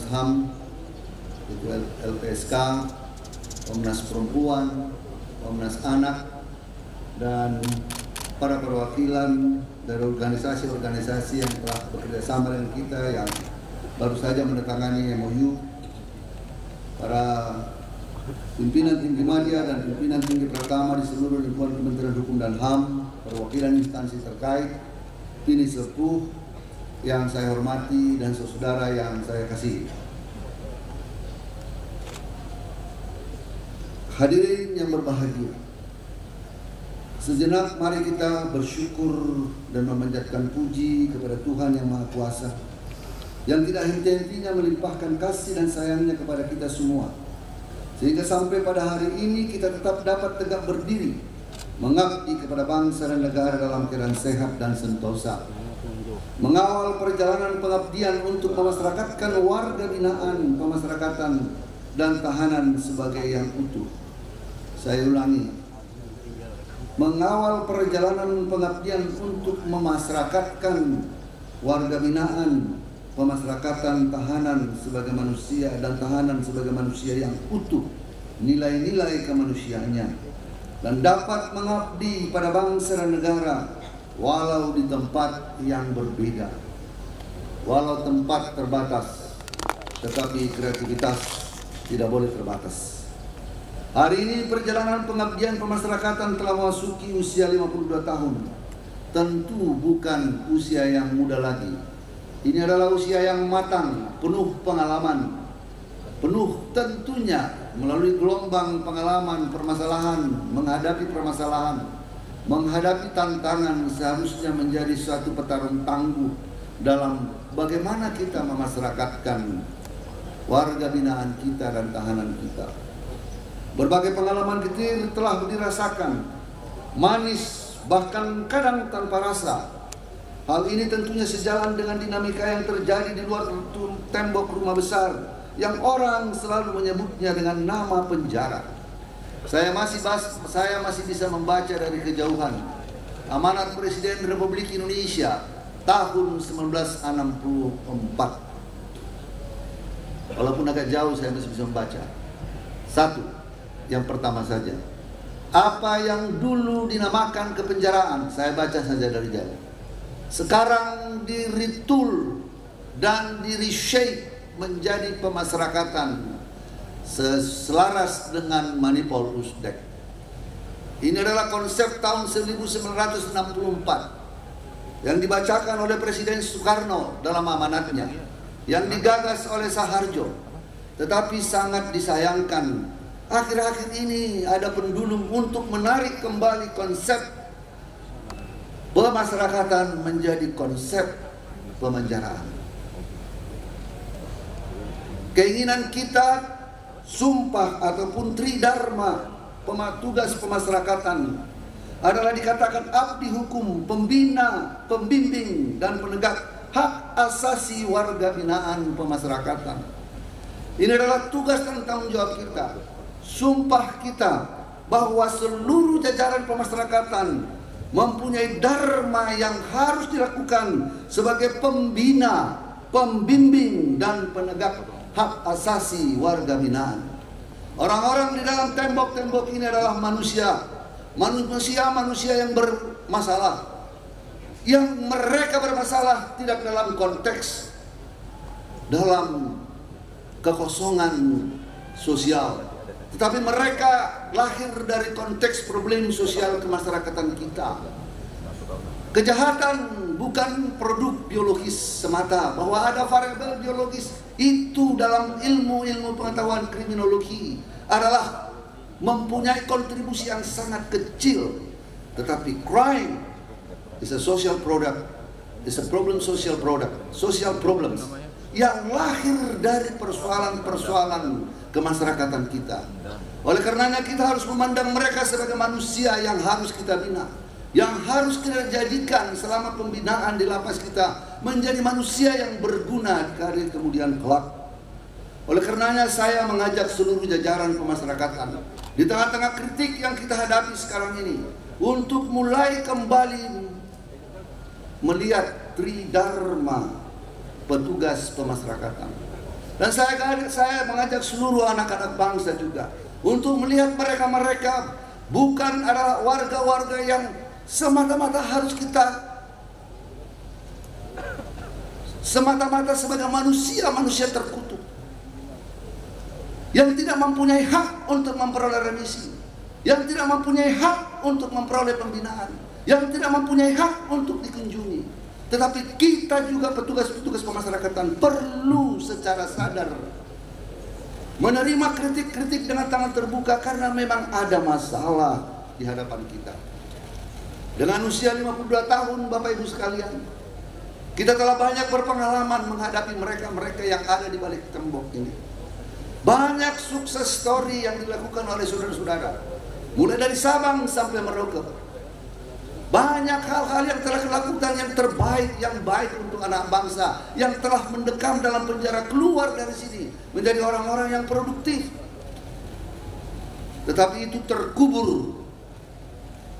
HAM, itu LPSK, Komnas Perempuan, Komnas Anak, dan para perwakilan dari organisasi-organisasi yang telah bekerja sama dengan kita yang baru saja menandatangani MOU, para pimpinan tinggi media dan pimpinan tinggi pertama di seluruh lingkungan Kementerian Hukum dan HAM, perwakilan instansi terkait, ini sepuh yang saya hormati dan saudara yang saya kasihi. Hadirin yang berbahagia, sejenak mari kita bersyukur dan memanjatkan puji kepada Tuhan yang Maha Kuasa, yang tidak henti-hentinya melimpahkan kasih dan sayangnya kepada kita semua, sehingga sampai pada hari ini kita tetap dapat tegak berdiri, mengabdi kepada bangsa dan negara dalam keadaan sehat dan sentosa, mengawal perjalanan pengabdian untuk memasyarakatkan warga binaan, pemasyarakatan, dan tahanan sebagai yang utuh. Saya ulangi, mengawal perjalanan pengabdian untuk memasyarakatkan warga binaan, pemasyarakatan, tahanan sebagai manusia, dan tahanan sebagai manusia yang utuh, nilai-nilai kemanusiaannya, dan dapat mengabdi pada bangsa dan negara walau di tempat yang berbeda. Walau tempat terbatas, tetapi kreativitas tidak boleh terbatas. Hari ini perjalanan pengabdian pemasyarakatan telah memasuki usia 52 tahun. Tentu bukan usia yang muda lagi. Ini adalah usia yang matang, penuh pengalaman, penuh tentunya melalui gelombang pengalaman permasalahan, menghadapi tantangan, seharusnya menjadi suatu petarung tangguh dalam bagaimana kita memasyarakatkan warga binaan kita dan tahanan kita. Berbagai pengalaman kita telah dirasakan, manis bahkan kadang tanpa rasa. Hal ini tentunya sejalan dengan dinamika yang terjadi di luar tembok rumah besar yang orang selalu menyebutnya dengan nama penjara. Saya masih bisa membaca dari kejauhan amanat Presiden Republik Indonesia tahun 1964. Walaupun agak jauh saya masih bisa membaca. Satu, yang pertama saja, apa yang dulu dinamakan kepenjaraan, saya baca saja dari jauh, sekarang di-retool dan di-reshape menjadi pemasyarakatan selaras dengan Manipul Usdek. Ini adalah konsep tahun 1964 yang dibacakan oleh Presiden Soekarno dalam amanatnya, yang digagas oleh Saharjo. Tetapi sangat disayangkan, akhir-akhir ini ada pendulum untuk menarik kembali konsep pemasyarakatan menjadi konsep pemenjaraan. Keinginan kita, sumpah ataupun tridharma tugas pemasyarakatan adalah dikatakan abdi hukum, pembina, pembimbing, dan penegak hak asasi warga binaan pemasyarakatan. Ini adalah tugas dan tanggung jawab kita. Sumpah kita bahwa seluruh jajaran pemasyarakatan mempunyai dharma yang harus dilakukan sebagai pembina, pembimbing, dan penegak hak asasi warga binaan. Orang-orang di dalam tembok-tembok ini adalah manusia yang bermasalah. Yang mereka bermasalah tidak dalam konteks dalam kekosongan sosial, tetapi mereka lahir dari konteks problem sosial kemasyarakatan kita. Kejahatan bukan produk biologis semata, bahwa ada variabel biologis itu dalam ilmu pengetahuan kriminologi adalah mempunyai kontribusi yang sangat kecil. Tetapi crime is a social product, is a problem, social product, social problems yang lahir dari persoalan-persoalan kemasyarakatan kita. Oleh karenanya kita harus memandang mereka sebagai manusia yang harus kita bina, yang harus kita jadikan selama pembinaan di lapas kita menjadi manusia yang berguna di hari kemudian kelak. Oleh karenanya saya mengajak seluruh jajaran pemasyarakatan di tengah-tengah kritik yang kita hadapi sekarang ini untuk mulai kembali melihat tridharma petugas pemasyarakatan. Dan saya mengajak seluruh anak-anak bangsa juga untuk melihat mereka-mereka bukan adalah warga-warga yang semata-mata harus kita semata-mata sebagai manusia terkutuk yang tidak mempunyai hak untuk memperoleh remisi, yang tidak mempunyai hak untuk memperoleh pembinaan, yang tidak mempunyai hak untuk dikunjungi. Tetapi kita juga petugas-petugas pemasyarakatan perlu secara sadar menerima kritik-kritik dengan tangan terbuka, karena memang ada masalah di hadapan kita. Dengan usia 52 tahun, Bapak Ibu sekalian, kita telah banyak berpengalaman menghadapi mereka-mereka yang ada di balik tembok ini. Banyak sukses story yang dilakukan oleh saudara-saudara, mulai dari Sabang sampai Merauke. Banyak hal-hal yang telah dilakukan yang terbaik, yang baik untuk anak bangsa, yang telah mendekam dalam penjara keluar dari sini menjadi orang-orang yang produktif. Tetapi itu terkubur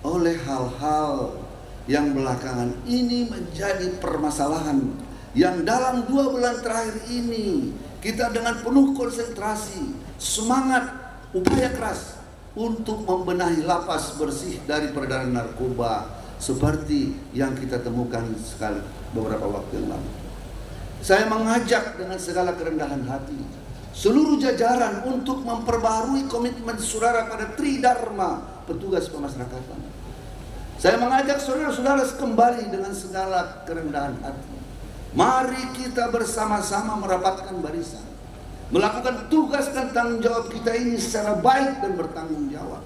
oleh hal-hal yang belakangan ini menjadi permasalahan, yang dalam 2 bulan terakhir ini kita dengan penuh konsentrasi, semangat, upaya keras untuk membenahi lapas bersih dari peredaran narkoba seperti yang kita temukan sekali beberapa waktu yang lalu. Saya mengajak dengan segala kerendahan hati seluruh jajaran untuk memperbaharui komitmen saudara pada Tridharma petugas pemasyarakatan. Saya mengajak saudara-saudara kembali dengan segala kerendahan hati. Mari kita bersama-sama merapatkan barisan, melakukan tugas dan tanggung jawab kita ini secara baik dan bertanggung jawab,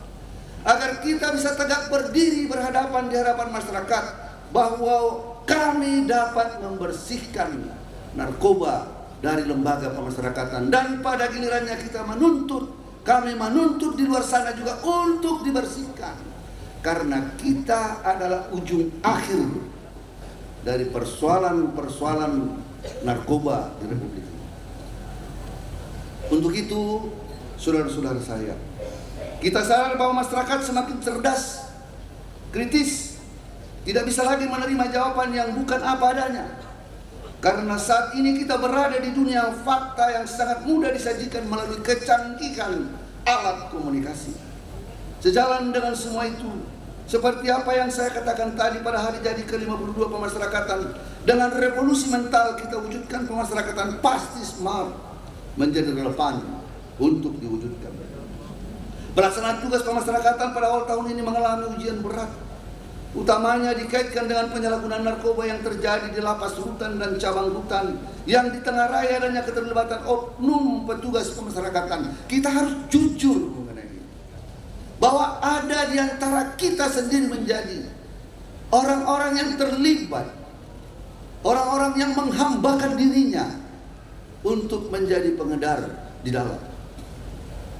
agar kita bisa tegak berdiri berhadapan di hadapan masyarakat bahwa kami dapat membersihkan narkoba dari lembaga pemasyarakatan. Dan pada gilirannya kita kami menuntut di luar sana juga untuk dibersihkan, karena kita adalah ujung akhir dari persoalan-persoalan narkoba di Republik ini. Untuk itu, saudara-saudara saya, kita sadar bahwa masyarakat semakin cerdas, kritis, tidak bisa lagi menerima jawaban yang bukan apa adanya. Karena saat ini kita berada di dunia fakta yang sangat mudah disajikan melalui kecanggihan alat komunikasi. Sejalan dengan semua itu, seperti apa yang saya katakan tadi pada hari jadi ke-52 pemasyarakatan, dengan revolusi mental kita wujudkan pemasyarakatan pasti smart menjadi relevan untuk diwujudkan. Pelaksanaan tugas pemasyarakatan pada awal tahun ini mengalami ujian berat, utamanya dikaitkan dengan penyalahgunaan narkoba yang terjadi di lapas rutan dan cabang rutan, yang di tengah raya adanya keterlibatan oknum petugas pemasyarakatan. Kita harus jujur bahwa ada di antara kita sendiri menjadi orang-orang yang terlibat, orang-orang yang menghambakan dirinya untuk menjadi pengedar di dalam.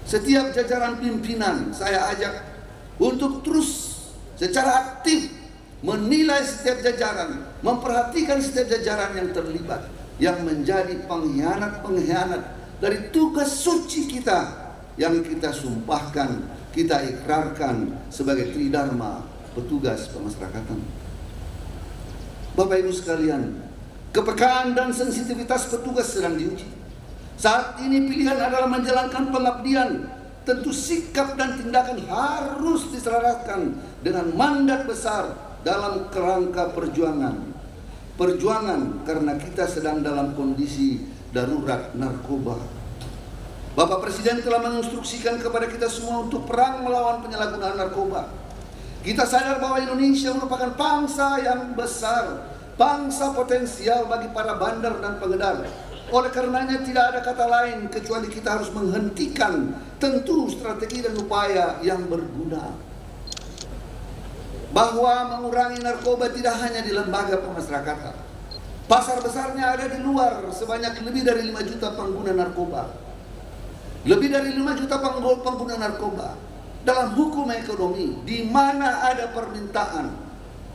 Setiap jajaran pimpinan saya ajak untuk terus secara aktif menilai setiap jajaran, memperhatikan setiap jajaran yang terlibat, yang menjadi pengkhianat-pengkhianat dari tugas suci kita yang kita sumpahkan, kita ikrarkan sebagai Tridharma petugas pemasyarakatan. Bapak Ibu sekalian, kepekaan dan sensitivitas petugas sedang diuji. Saat ini pilihan adalah menjalankan pengabdian. Tentu sikap dan tindakan harus diselaraskan dengan mandat besar dalam kerangka perjuangan. Perjuangan karena kita sedang dalam kondisi darurat narkoba. Bapak Presiden telah menginstruksikan kepada kita semua untuk perang melawan penyalahgunaan narkoba. Kita sadar bahwa Indonesia merupakan bangsa yang besar, bangsa potensial bagi para bandar dan pengedar. Oleh karenanya tidak ada kata lain kecuali kita harus menghentikan tentu strategi dan upaya yang berguna. Bahwa mengurangi narkoba tidak hanya di lembaga pemasyarakatan. Pasar besarnya ada di luar, sebanyak lebih dari 5 juta pengguna narkoba. Lebih dari 5 juta pengguna narkoba. Dalam hukum ekonomi, di mana ada permintaan,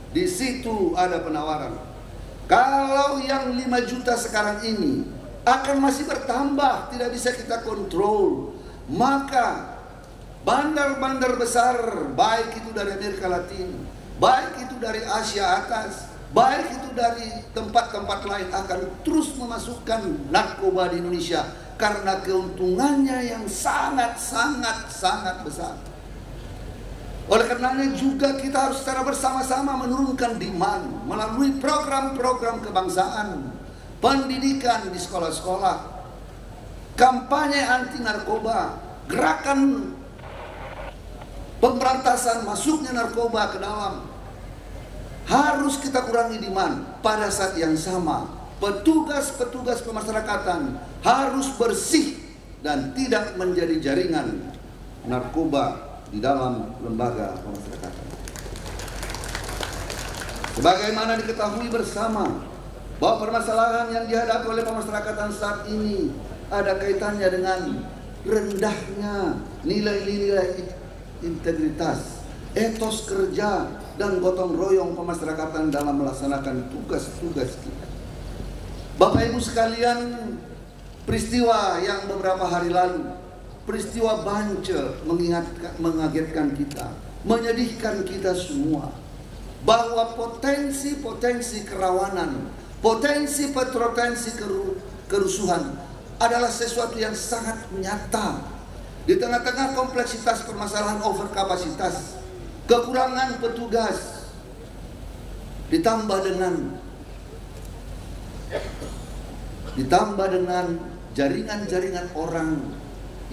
di situ ada penawaran. Kalau yang 5 juta sekarang ini akan masih bertambah, tidak bisa kita kontrol, maka bandar-bandar besar, baik itu dari Amerika Latin, baik itu dari Asia atas, baik itu dari tempat-tempat lain, akan terus memasukkan narkoba di Indonesia karena keuntungannya yang sangat besar. Oleh karenanya juga kita harus secara bersama-sama menurunkan demand melalui program-program kebangsaan, pendidikan di sekolah-sekolah, kampanye anti narkoba, gerakan pemberantasan masuknya narkoba ke dalam. Harus kita kurangi demand. Pada saat yang sama, petugas-petugas pemasyarakatan harus bersih dan tidak menjadi jaringan narkoba di dalam lembaga pemasyarakatan. Sebagaimana diketahui bersama bahwa permasalahan yang dihadapi oleh pemasyarakatan saat ini ada kaitannya dengan rendahnya nilai-nilai integritas, etos kerja, dan gotong royong pemasyarakatan dalam melaksanakan tugas-tugas kita. Bapak Ibu sekalian, peristiwa yang beberapa hari lalu, peristiwa Banca mengagetkan kita, menyedihkan kita semua, bahwa potensi kerawanan, potensi kerusuhan adalah sesuatu yang sangat nyata. Di tengah-tengah kompleksitas permasalahan overkapasitas, kekurangan petugas, ditambah dengan jaringan-jaringan orang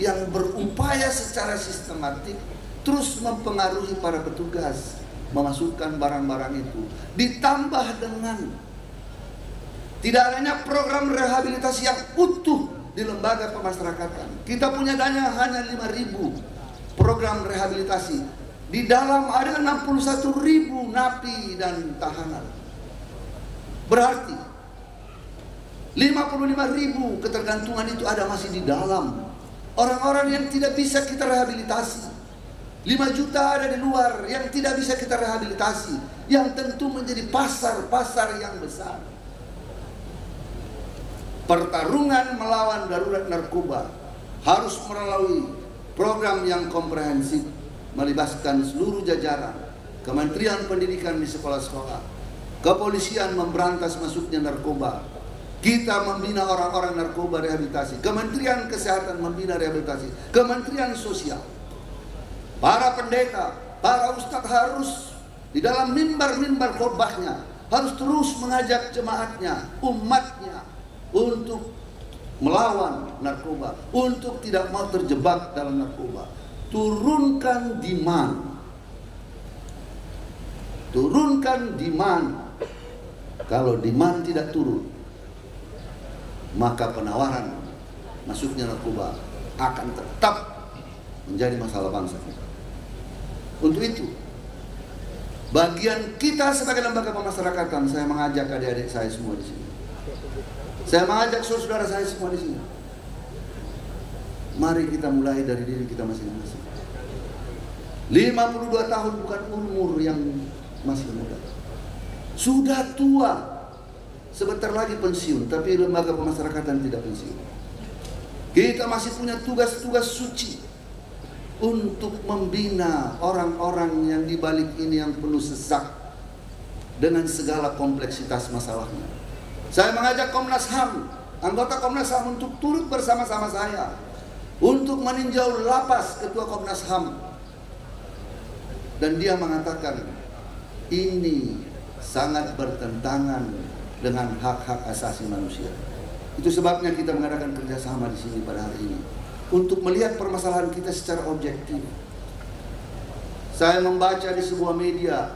yang berupaya secara sistematik terus mempengaruhi para petugas memasukkan barang-barang itu, ditambah dengan tidak adanya program rehabilitasi yang utuh di lembaga pemasyarakatan. Kita punya dana hanya 5.000 program rehabilitasi. Di dalam ada 61.000 napi dan tahanan. Berarti 55.000 ketergantungan itu ada masih di dalam. Orang-orang yang tidak bisa kita rehabilitasi. 5 juta ada di luar yang tidak bisa kita rehabilitasi, yang tentu menjadi pasar-pasar yang besar. Pertarungan melawan darurat narkoba harus melalui program yang komprehensif, melibatkan seluruh jajaran, Kementerian Pendidikan di sekolah-sekolah, kepolisian memberantas masuknya narkoba, kita membina orang-orang narkoba rehabilitasi, Kementerian Kesehatan membina rehabilitasi, Kementerian Sosial, para pendeta, para ustadz harus di dalam mimbar-mimbar khotbahnya harus terus mengajak jemaatnya, umatnya untuk melawan narkoba, untuk tidak mau terjebak dalam narkoba. Turunkan demand. Kalau demand tidak turun, maka penawaran masuknya narkoba akan tetap menjadi masalah bangsa. Untuk itu, bagian kita sebagai lembaga pemasyarakatan, saya mengajak adik-adik saya semua di sini. Saya mengajak saudara saya semua di sini. Mari kita mulai dari diri kita masing-masing. 52 tahun bukan umur yang masih muda. Sudah tua, sebentar lagi pensiun, tapi lembaga pemasyarakatan tidak pensiun. Kita masih punya tugas-tugas suci untuk membina orang-orang yang di balik ini yang penuh sesak dengan segala kompleksitas masalahnya. Saya mengajak Komnas HAM, anggota Komnas HAM untuk turut bersama-sama saya untuk meninjau lapas Ketua Komnas HAM. Dan dia mengatakan ini sangat bertentangan dengan hak-hak asasi manusia. Itu sebabnya kita mengadakan kerjasama di sini pada hari ini untuk melihat permasalahan kita secara objektif. Saya membaca di sebuah media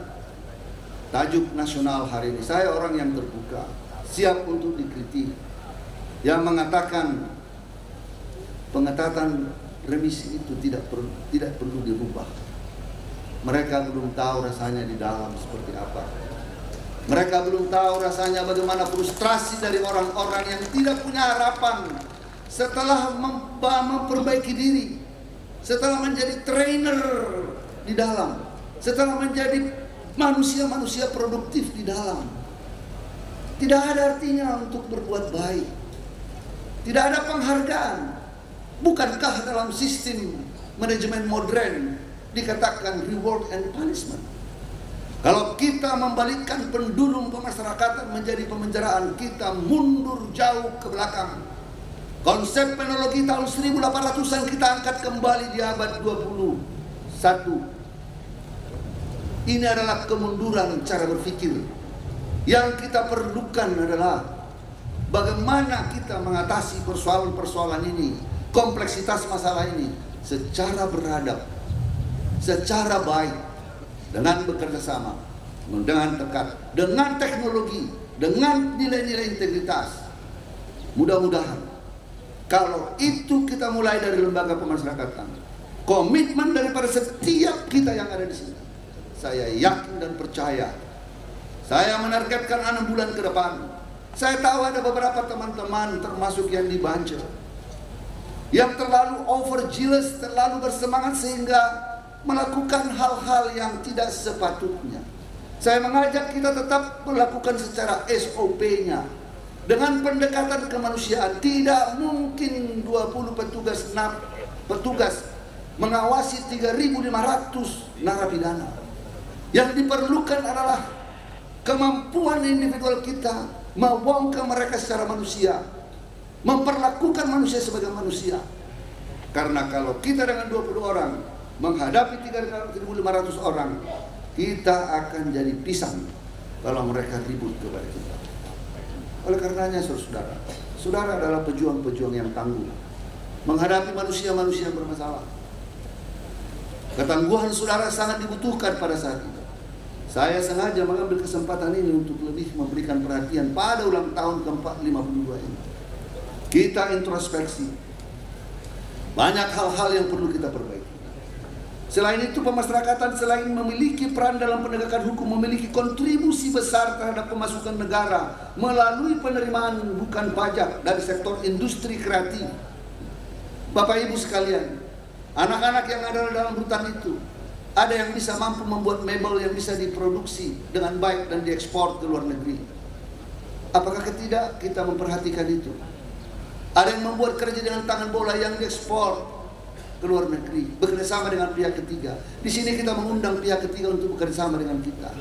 tajuk nasional hari ini. Saya orang yang terbuka, siap untuk dikritik, yang mengatakan pengetatan remisi itu tidak perlu dirubah. Mereka belum tahu rasanya di dalam seperti apa. Mereka belum tahu rasanya bagaimana frustrasi dari orang-orang yang tidak punya harapan setelah memperbaiki diri, setelah menjadi trainer di dalam, setelah menjadi manusia-manusia produktif di dalam. Tidak ada artinya untuk berbuat baik. Tidak ada penghargaan. Bukankah dalam sistem manajemen modern dikatakan reward and punishment? Kalau kita membalikkan pendulum pemasyarakatan menjadi pemenjaraan, kita mundur jauh ke belakang. Konsep teknologi tahun 1800-an kita angkat kembali di abad 21. Ini adalah kemunduran cara berpikir. Yang kita perlukan adalah bagaimana kita mengatasi persoalan-persoalan ini, kompleksitas masalah ini secara beradab, secara baik, dengan bekerja sama, dengan dekat, dengan teknologi, dengan nilai-nilai integritas. Mudah-mudahan kalau itu kita mulai dari lembaga pemasyarakatan, komitmen daripada setiap kita yang ada di sini, saya yakin dan percaya, saya menargetkan 6 bulan ke depan. Saya tahu ada beberapa teman-teman termasuk yang di Banjar yang terlalu overzealous, terlalu bersemangat sehingga melakukan hal-hal yang tidak sepatutnya. Saya mengajak kita tetap melakukan secara SOP-nya dengan pendekatan kemanusiaan. Tidak mungkin 20 petugas mengawasi 3.500 narapidana. Yang diperlukan adalah kemampuan individual kita membongkar mereka secara manusia, memperlakukan manusia sebagai manusia. Karena kalau kita dengan 20 orang menghadapi 3.500 orang, kita akan jadi pisang kalau mereka ribut kepada kita. Oleh karenanya saudara, saudara adalah pejuang-pejuang yang tangguh menghadapi manusia-manusia yang bermasalah. Ketangguhan saudara sangat dibutuhkan pada saat itu. Saya sengaja mengambil kesempatan ini untuk lebih memberikan perhatian pada ulang tahun ke-52 ini. Kita introspeksi. Banyak hal-hal yang perlu kita perbaiki. Selain itu, pemasyarakatan selain memiliki peran dalam penegakan hukum, memiliki kontribusi besar terhadap pemasukan negara melalui penerimaan bukan pajak dari sektor industri kreatif. Bapak Ibu sekalian, anak-anak yang ada dalam hutan itu, ada yang bisa mampu membuat mebel yang bisa diproduksi dengan baik dan diekspor ke luar negeri. Apakah tidak kita memperhatikan itu? Ada yang membuat kerja dengan tangan bola yang diekspor ke luar negeri, bekerjasama dengan pihak ketiga. Di sini kita mengundang pihak ketiga untuk bekerjasama dengan kita.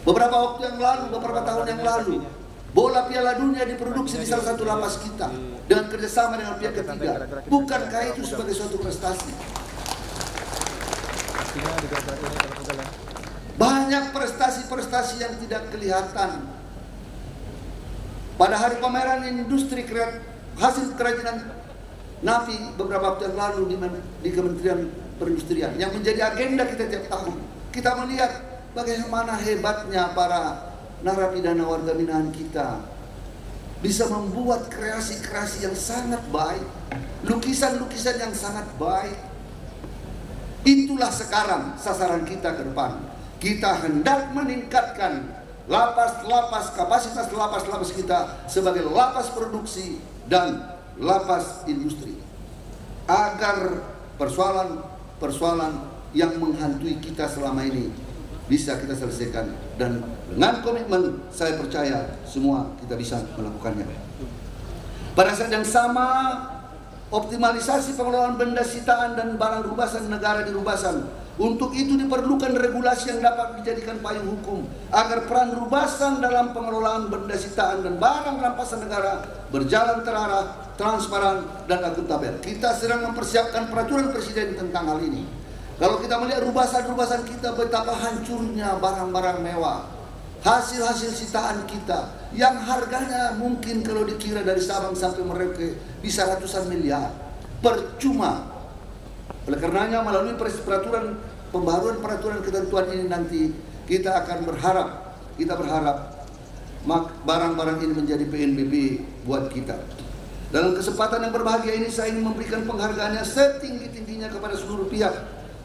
Beberapa waktu yang lalu, beberapa tahun yang lalu, bola Piala Dunia diproduksi di salah satu lapas kita dengan kerjasama dengan pihak ketiga. Bukankah itu sebagai suatu prestasi? Banyak prestasi-prestasi yang tidak kelihatan. Pada hari pameran industri hasil kerajinan Nafi beberapa waktu yang lalu di Kementerian Perindustrian yang menjadi agenda kita tiap tahun, kita melihat bagaimana hebatnya para narapidana warga binaan kita bisa membuat kreasi-kreasi yang sangat baik, lukisan-lukisan yang sangat baik. Itulah sekarang sasaran kita ke depan. Kita hendak meningkatkan lapas-lapas, kapasitas lapas-lapas kita sebagai lapas produksi dan lapas industri, agar persoalan-persoalan yang menghantui kita selama ini bisa kita selesaikan. Dan dengan komitmen, saya percaya semua kita bisa melakukannya. Pada saat yang sama, optimalisasi pengelolaan benda sitaan dan barang rubasan negara di rubasan. Untuk itu diperlukan regulasi yang dapat dijadikan payung hukum agar peran rubasan dalam pengelolaan benda sitaan dan barang rampasan negara berjalan terarah, transparan, dan akuntabel. Kita sedang mempersiapkan peraturan presiden tentang hal ini. Kalau kita melihat rubasan-rubasan kita, betapa hancurnya barang-barang mewah, hasil-hasil sitaan kita yang harganya mungkin kalau dikira dari Sabang sampai Merauke bisa ratusan miliar, percuma. Oleh karenanya melalui pembaruan peraturan ketentuan ini nanti kita berharap barang-barang ini menjadi PNBP buat kita. Dalam kesempatan yang berbahagia ini, saya ingin memberikan penghargaannya setinggi-tingginya kepada seluruh pihak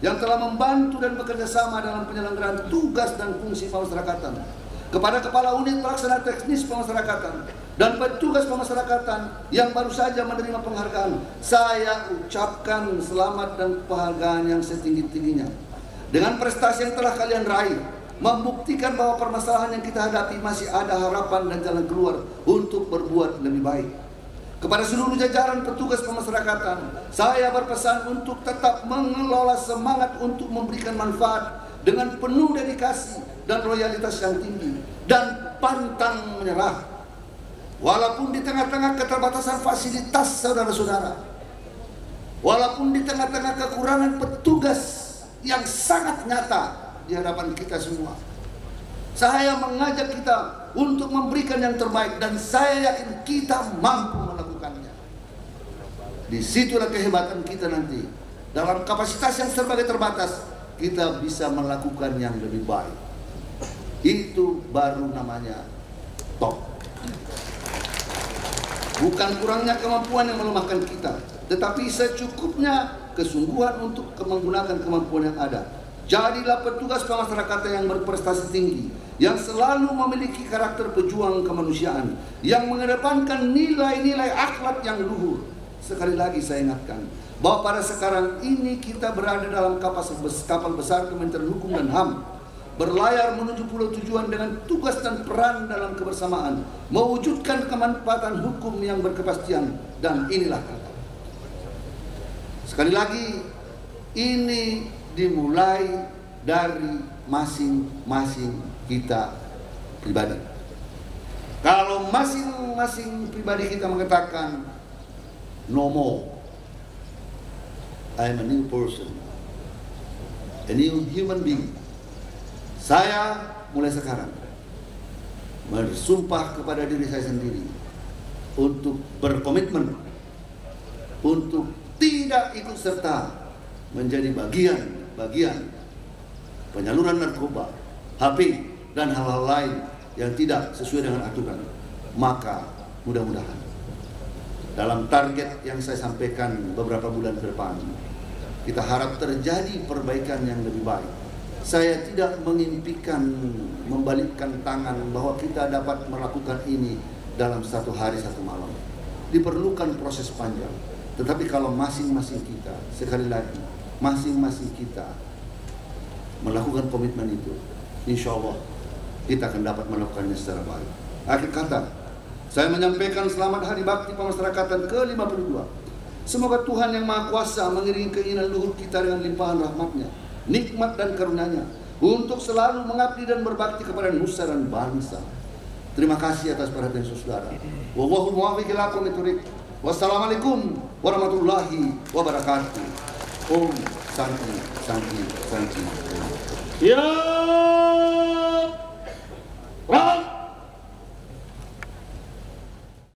yang telah membantu dan bekerja sama dalam penyelenggaraan tugas dan fungsi pemasyarakatan. Kepada Kepala Unit Pelaksana Teknis Pemasyarakatan dan petugas pemasyarakatan yang baru saja menerima penghargaan, saya ucapkan selamat dan penghargaan yang setinggi-tingginya. Dengan prestasi yang telah kalian raih, membuktikan bahwa permasalahan yang kita hadapi masih ada harapan dan jalan keluar untuk berbuat lebih baik. Kepada seluruh jajaran petugas pemasyarakatan, saya berpesan untuk tetap mengelola semangat untuk memberikan manfaat dengan penuh dedikasi dan loyalitas yang tinggi dan pantang menyerah. Walaupun di tengah-tengah keterbatasan fasilitas saudara-saudara, walaupun di tengah-tengah kekurangan petugas yang sangat nyata di hadapan kita semua, saya mengajak kita untuk memberikan yang terbaik, dan saya yakin kita mampu melakukannya. Disitulah kehebatan kita nanti. Dalam kapasitas yang serba terbatas, kita bisa melakukan yang lebih baik. Itu baru namanya top. Bukan kurangnya kemampuan yang melemahkan kita, tetapi secukupnya kesungguhan untuk menggunakan kemampuan yang ada. Jadilah petugas pemasyarakatan yang berprestasi tinggi, yang selalu memiliki karakter pejuang kemanusiaan, yang mengedepankan nilai-nilai akhlak yang luhur. Sekali lagi saya ingatkan bahwa pada sekarang ini kita berada dalam kapal besar Kementerian Hukum dan HAM, berlayar menuju pulau tujuan dengan tugas dan peran dalam kebersamaan, mewujudkan kemanfaatan hukum yang berkepastian. Dan inilah kata. Sekali lagi, ini dimulai dari masing-masing kita pribadi. Kalau masing-masing pribadi kita mengatakan no more, I am a new person, a new human being. Saya mulai sekarang bersumpah kepada diri saya sendiri untuk berkomitmen untuk tidak ikut serta menjadi bagian penyaluran narkoba, HP, dan hal-hal lain yang tidak sesuai dengan aturan. Maka mudah-mudahan dalam target yang saya sampaikan beberapa bulan ke depan, kita harap terjadi perbaikan yang lebih baik. Saya tidak mengimpikan membalikkan tangan bahwa kita dapat melakukan ini dalam satu hari satu malam. Diperlukan proses panjang. Tetapi kalau masing-masing kita, sekali lagi, masing-masing kita melakukan komitmen itu, insya Allah kita akan dapat melakukannya secara baik. Akhir kata, saya menyampaikan selamat Hari Bakti Pemasyarakatan ke-52. Semoga Tuhan yang Maha Kuasa mengiringi keinginan luhur kita dengan limpahan rahmat-Nya, nikmat dan karunia-Nya, untuk selalu mengabdi dan berbakti kepada nusa dan bangsa. Terima kasih atas perhatian saudara. Wallahu muwaffiq ila aqwamit thoriq. Wassalamualaikum warahmatullahi wabarakatuh. Om Santi Santi Santi. Ya.